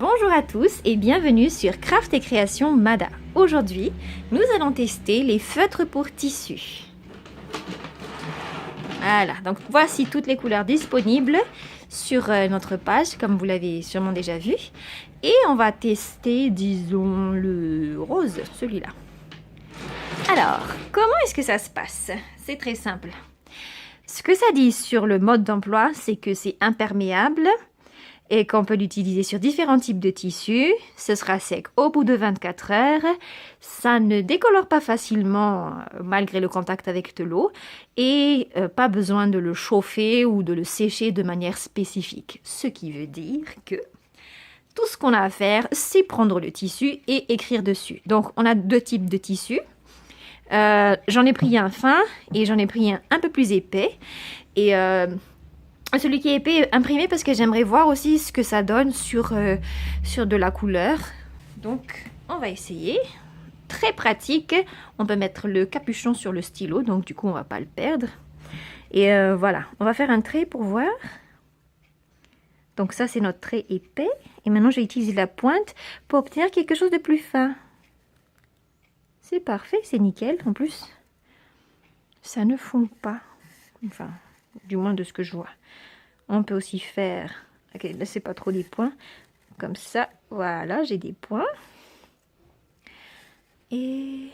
Bonjour à tous et bienvenue sur Craft et Création Mada. Aujourd'hui, nous allons tester les feutres pour tissu. Voilà, donc voici toutes les couleurs disponibles sur notre page, comme vous l'avez sûrement déjà vu. Et on va tester, disons, le rose, celui-là. Alors, comment est-ce que ça se passe? C'est très simple. Ce que ça dit sur le mode d'emploi, c'est que c'est imperméable et qu'on peut l'utiliser sur différents types de tissus. Ce sera sec au bout de 24 heures. Ça ne décolore pas facilement malgré le contact avec de l'eau et pas besoin de le chauffer ou de le sécher de manière spécifique. Ce qui veut dire que tout ce qu'on a à faire, c'est prendre le tissu et écrire dessus. Donc, on a deux types de tissus. J'en ai pris un fin et j'en ai pris un peu plus épais. Et celui qui est épais est imprimé parce que j'aimerais voir aussi ce que ça donne sur de la couleur. Donc, on va essayer. Très pratique. On peut mettre le capuchon sur le stylo, donc du coup, on ne va pas le perdre. Et voilà, on va faire un trait pour voir. Donc ça, c'est notre trait épais. Et maintenant, j'ai utilisé la pointe pour obtenir quelque chose de plus fin. C'est parfait, c'est nickel. En plus, ça ne fond pas. Enfin, du moins de ce que je vois. On peut aussi faire... Ok, là, c'est pas trop des points. Comme ça, voilà, j'ai des points. Et...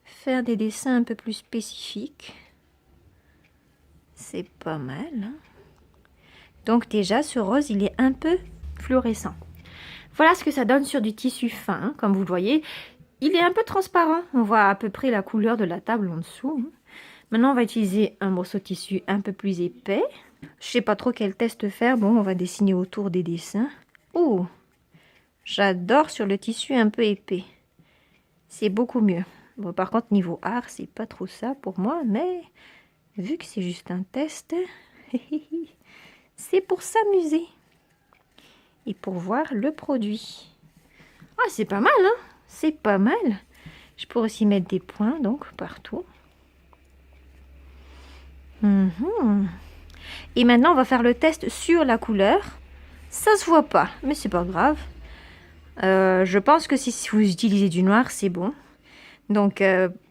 faire des dessins un peu plus spécifiques. C'est pas mal, hein? Donc déjà, ce rose, il est un peu fluorescent. Voilà ce que ça donne sur du tissu fin, hein, comme vous le voyez. Il est un peu transparent. On voit à peu près la couleur de la table en dessous. Hein. Maintenant, on va utiliser un morceau de tissu un peu plus épais. Je sais pas trop quel test faire. Bon, on va dessiner autour des dessins. Oh, j'adore sur le tissu un peu épais. C'est beaucoup mieux. Bon, par contre, niveau art, c'est pas trop ça pour moi. Mais vu que c'est juste un test... c'est pour s'amuser et pour voir le produit. Ah, c'est pas mal, hein? C'est pas mal. Je pourrais aussi mettre des points, donc, partout. Et maintenant, on va faire le test sur la couleur. Ça se voit pas, mais c'est pas grave. Je pense que si vous utilisez du noir, c'est bon. Donc,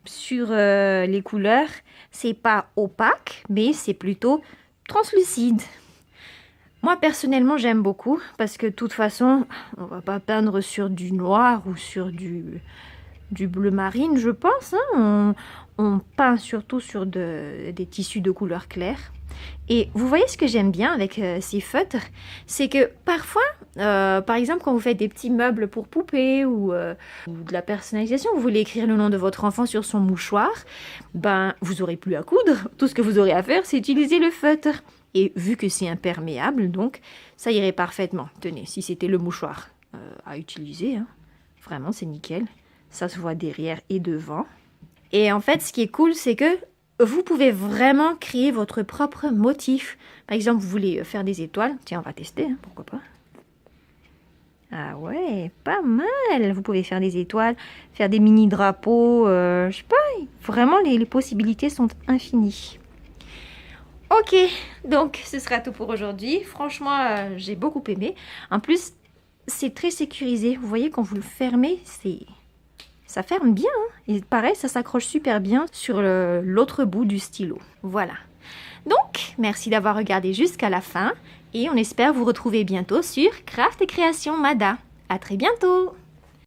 sur les couleurs, c'est pas opaque, mais c'est plutôt translucide. Moi, personnellement, j'aime beaucoup parce que de toute façon, on va pas peindre sur du noir ou sur du bleu marine, je pense. Hein. On peint surtout sur des tissus de couleur claire. Et vous voyez ce que j'aime bien avec ces feutres, c'est que parfois, par exemple, quand vous faites des petits meubles pour poupées ou de la personnalisation, vous voulez écrire le nom de votre enfant sur son mouchoir, ben, vous n'aurez plus à coudre. Tout ce que vous aurez à faire, c'est utiliser le feutre. Et vu que c'est imperméable, donc, ça irait parfaitement. Tenez, si c'était le mouchoir à utiliser, hein, vraiment, c'est nickel. Ça se voit derrière et devant. Et en fait, ce qui est cool, c'est que vous pouvez vraiment créer votre propre motif. Par exemple, vous voulez faire des étoiles. Tiens, on va tester, hein, pourquoi pas. Ah ouais, pas mal. Vous pouvez faire des étoiles, faire des mini-drapeaux. Je sais pas, vraiment, les possibilités sont infinies. Ok, donc ce sera tout pour aujourd'hui. Franchement, j'ai beaucoup aimé. En plus, c'est très sécurisé. Vous voyez, quand vous le fermez, ça ferme bien. Hein. Et pareil, ça s'accroche super bien sur l'autre bout du stylo. Voilà. Donc, merci d'avoir regardé jusqu'à la fin. Et on espère vous retrouver bientôt sur Craft et Création Mada. À très bientôt!